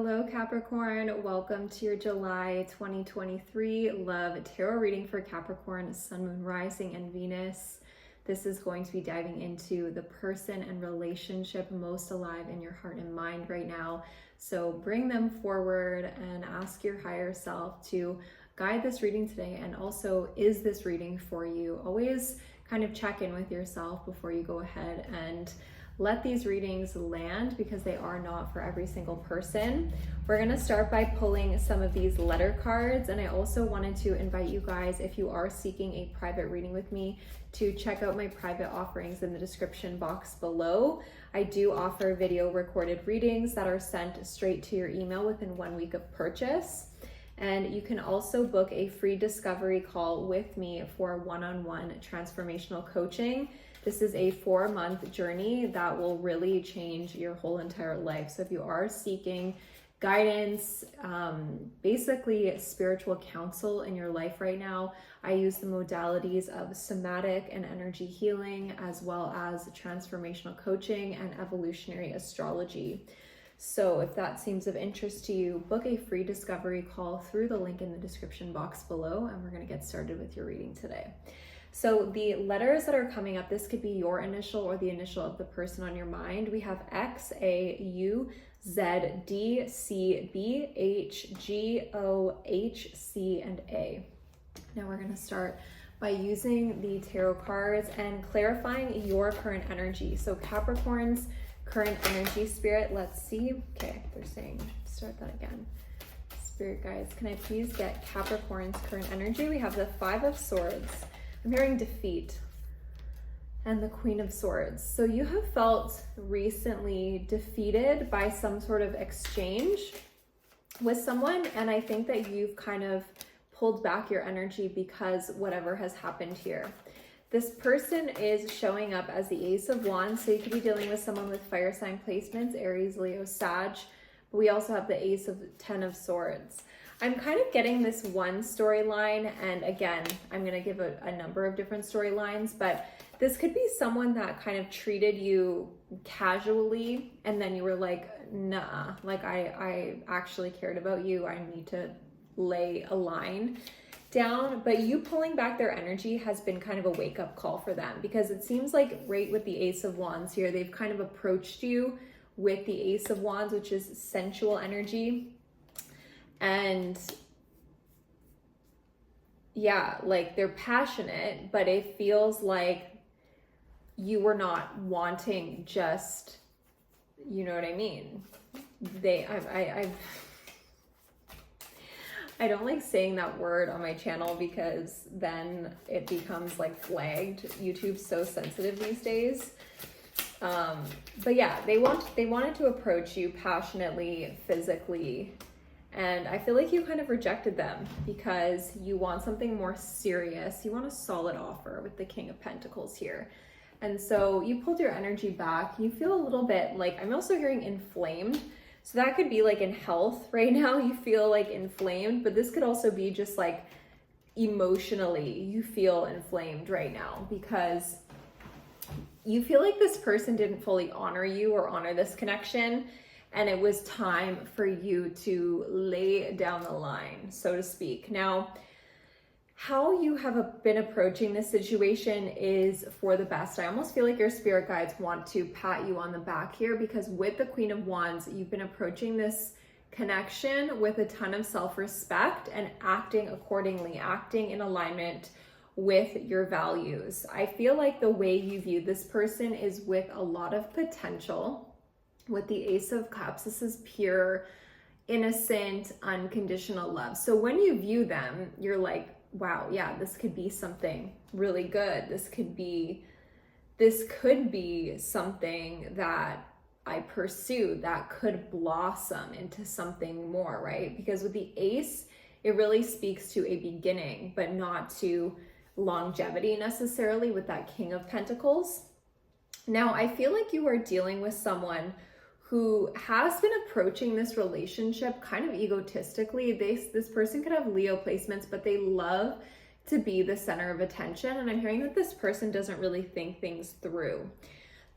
Hello Capricorn, welcome to your July 2023 love tarot reading for Capricorn, Sun, Moon, Rising, and Venus. This is going to be diving into the person and relationship most alive in your heart and mind right now. So bring them forward and ask your higher self to guide this reading today. And also, is this reading for you? Always kind of check in with yourself before you go ahead and let these readings land, because they are not for every single person. We're going to start by pulling some of these letter cards, and I also wanted to invite you guys, if you are seeking a private reading with me, to check out my private offerings in the description box below. I do offer video recorded readings that are sent straight to your email within 1 week of purchase. And you can also book a free discovery call with me for one-on-one transformational coaching. This is a 4-month journey that will really change your whole entire life. So if you are seeking guidance, basically spiritual counsel in your life right now, I use the modalities of somatic and energy healing, as well as transformational coaching and evolutionary astrology. So if that seems of interest to you, book a free discovery call through the link in the description box below, and we're going to get started with your reading today. So the letters that are coming up, this could be your initial or the initial of the person on your mind. We have X, A, U, Z, D, C, B, H, G, O, H, C, and A. Now we're going to start by using the tarot cards and clarifying your current energy. So Capricorn's current energy, spirit, let's see. Okay, they're saying, start that again. Spirit guides, can I please get Capricorn's current energy? We have the 5 of Swords. I'm hearing defeat and the Queen of Swords. So you have felt recently defeated by some sort of exchange with someone, and I think that you've kind of pulled back your energy because whatever has happened here. This person is showing up as the Ace of Wands, so you could be dealing with someone with fire sign placements, Aries, Leo, Sag, but we also have the Ace of 10 of Swords. I'm kind of getting this one storyline, and again, I'm going to give a number of different storylines, but this could be someone that kind of treated you casually, and then you were like, nah, like I actually cared about you. I need to lay a line down. But you pulling back their energy has been kind of a wake-up call for them, because it seems like right with the Ace of Wands here, they've kind of approached you with the Ace of Wands, which is sensual energy. And yeah, like they're passionate, but it feels like you were not wanting just, you know what I mean? I don't like saying that word on my channel, because then it becomes like flagged. YouTube's so sensitive these days. But yeah, they wanted to approach you passionately, physically, and I feel like you kind of rejected them because you want something more serious. You want a solid offer with the King of Pentacles here. And so you pulled your energy back. You feel a little bit like, I'm also hearing inflamed. So that could be like in health right now, you feel like inflamed, but this could also be just like emotionally, you feel inflamed right now because you feel like this person didn't fully honor you or honor this connection. And it was time for you to lay down the line, so to speak. Now, how you have been approaching this situation is for the best. I almost feel like your spirit guides want to pat you on the back here, because with the Queen of Wands, you've been approaching this connection with a ton of self-respect and acting accordingly, acting in alignment with your values. I feel like the way you view this person is with a lot of potential. With the Ace of Cups, this is pure, innocent, unconditional love. So when you view them, you're like, wow, yeah, this could be something really good. This could be something that I pursue that could blossom into something more, right? Because with the Ace, it really speaks to a beginning, but not to longevity necessarily with that King of Pentacles. Now, I feel like you are dealing with someone who has been approaching this relationship kind of egotistically. This person could have Leo placements, but they love to be the center of attention. And I'm hearing that this person doesn't really think things through.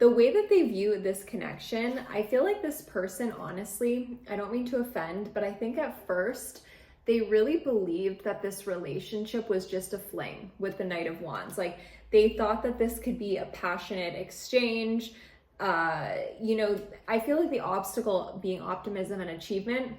the way that they view this connection, I feel like this person, honestly, I don't mean to offend, but I think at first they really believed that this relationship was just a fling with the Knight of Wands. Like, they thought that this could be a passionate exchange. You know, I feel like the obstacle being optimism and achievement.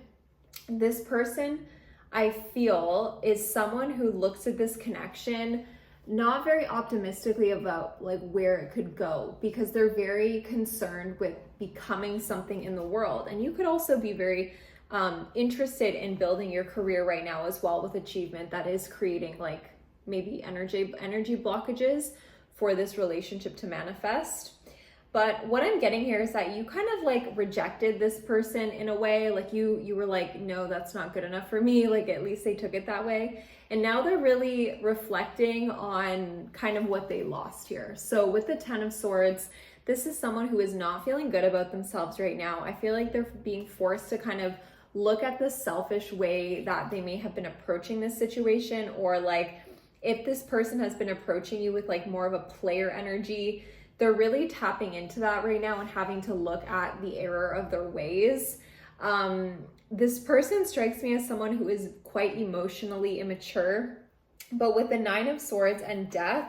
This person, I feel, is someone who looks at this connection not very optimistically about like where it could go, because they're very concerned with becoming something in the world. And you could also be very interested in building your career right now as well, with achievement that is creating like maybe energy blockages for this relationship to manifest. But what I'm getting here is that you kind of like rejected this person in a way, like you were like, no, that's not good enough for me. Like, at least they took it that way. And now they're really reflecting on kind of what they lost here. So with the Ten of Swords, this is someone who is not feeling good about themselves right now. I feel like they're being forced to kind of look at the selfish way that they may have been approaching this situation, or like if this person has been approaching you with like more of a player energy, they're really tapping into that right now and having to look at the error of their ways. This person strikes me as someone who is quite emotionally immature, but with the Nine of Swords and Death,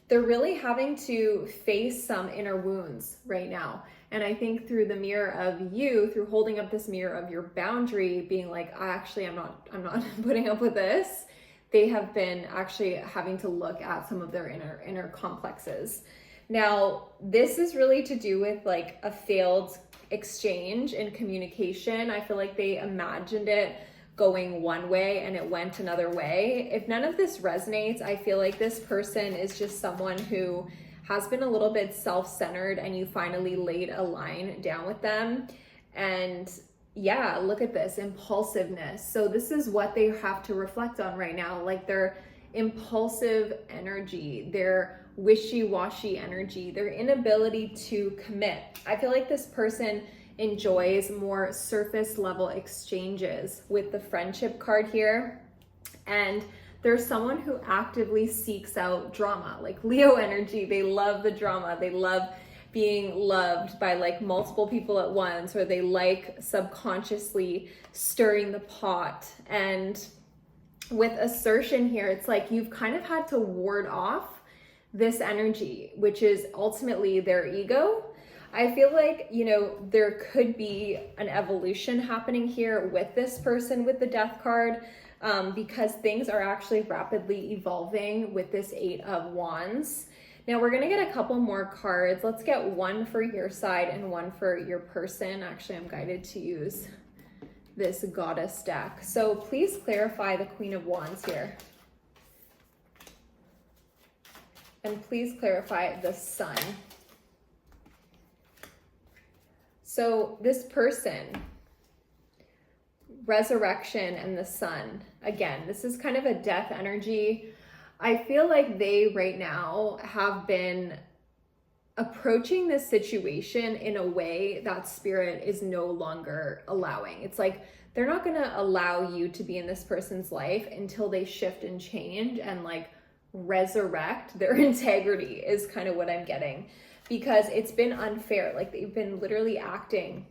they're really having to face some inner wounds right now. And I think through the mirror of you, through holding up this mirror of your boundary, being like, actually, I'm not putting up with this. They have been actually having to look at some of their inner complexes. Now, this is really to do with like a failed exchange in communication. I feel like they imagined it going one way and it went another way. If none of this resonates, I feel like this person is just someone who has been a little bit self-centered, and you finally laid a line down with them. And yeah, look at this impulsiveness. So this is what they have to reflect on right now, like their impulsive energy, their wishy-washy energy, their inability to commit. I feel like this person enjoys more surface level exchanges with the Friendship card here. And there's someone who actively seeks out drama, like Leo energy. They love the drama. They love being loved by like multiple people at once, or they like subconsciously stirring the pot. And with assertion here, it's like you've kind of had to ward off this energy, which is ultimately their ego. I feel like, you know, there could be an evolution happening here with this person with the Death card, because things are actually rapidly evolving with this Eight of Wands. Now we're going to get a couple more cards. Let's get one for your side and one for your person. Actually, I'm guided to use this Goddess deck. So please clarify the Queen of Wands here. And please clarify the Sun. So this person, resurrection and the Sun. Again, this is kind of a death energy. I feel like they right now have been approaching this situation in a way that Spirit is no longer allowing. It's like they're not going to allow you to be in this person's life until they shift and change and like resurrect their integrity, is kind of what I'm getting, because it's been unfair. Like, they've been literally acting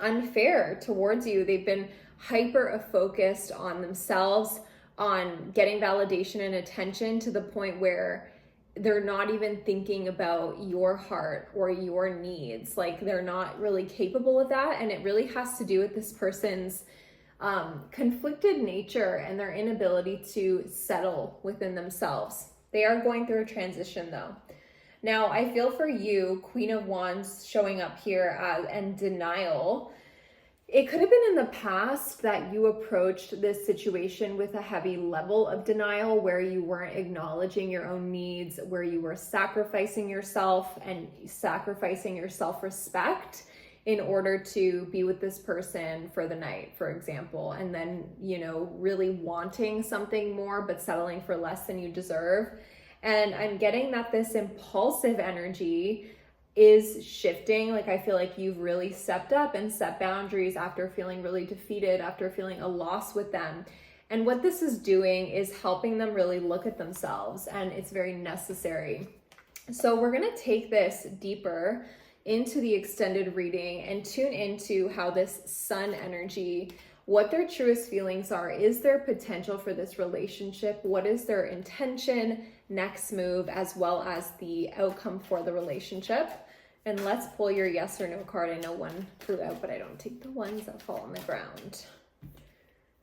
unfair towards you. They've been hyper focused on themselves, on getting validation and attention, to the point where they're not even thinking about your heart or your needs. Like, they're not really capable of that. And it really has to do with this person's conflicted nature and their inability to settle within themselves. They are going through a transition though. Now, I feel for you, Queen of Wands showing up here and denial. It could have been in the past that you approached this situation with a heavy level of denial, where you weren't acknowledging your own needs, where you were sacrificing yourself and sacrificing your self-respect in order to be with this person for the night, for example, and then, you know, really wanting something more, but settling for less than you deserve. And I'm getting that this impulsive energy is shifting. Like, I feel like you've really stepped up and set boundaries after feeling really defeated, after feeling a loss with them. And what this is doing is helping them really look at themselves, and it's very necessary. So we're going to take this deeper into the extended reading and tune into how this sun energy, what their truest feelings are. Is there potential for this relationship? What is their intention, next move, as well as the outcome for the relationship? And let's pull your yes or no card. I know one flew out, but I don't take the ones that fall on the ground.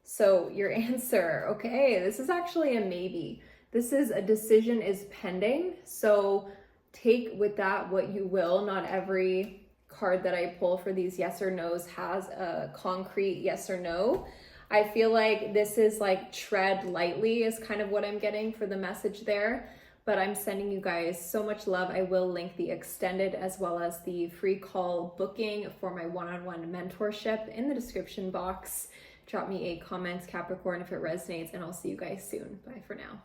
So your answer, okay, this is actually a maybe. This is a decision is pending. So take with that what you will. Not every card that I pull for these yes or no's has a concrete yes or no. I feel like this is like tread lightly is kind of what I'm getting for the message there. But I'm sending you guys so much love. I will link the extended as well as the free call booking for my one-on-one mentorship in the description box. Drop me a comment, Capricorn, if it resonates, and I'll see you guys soon. Bye for now.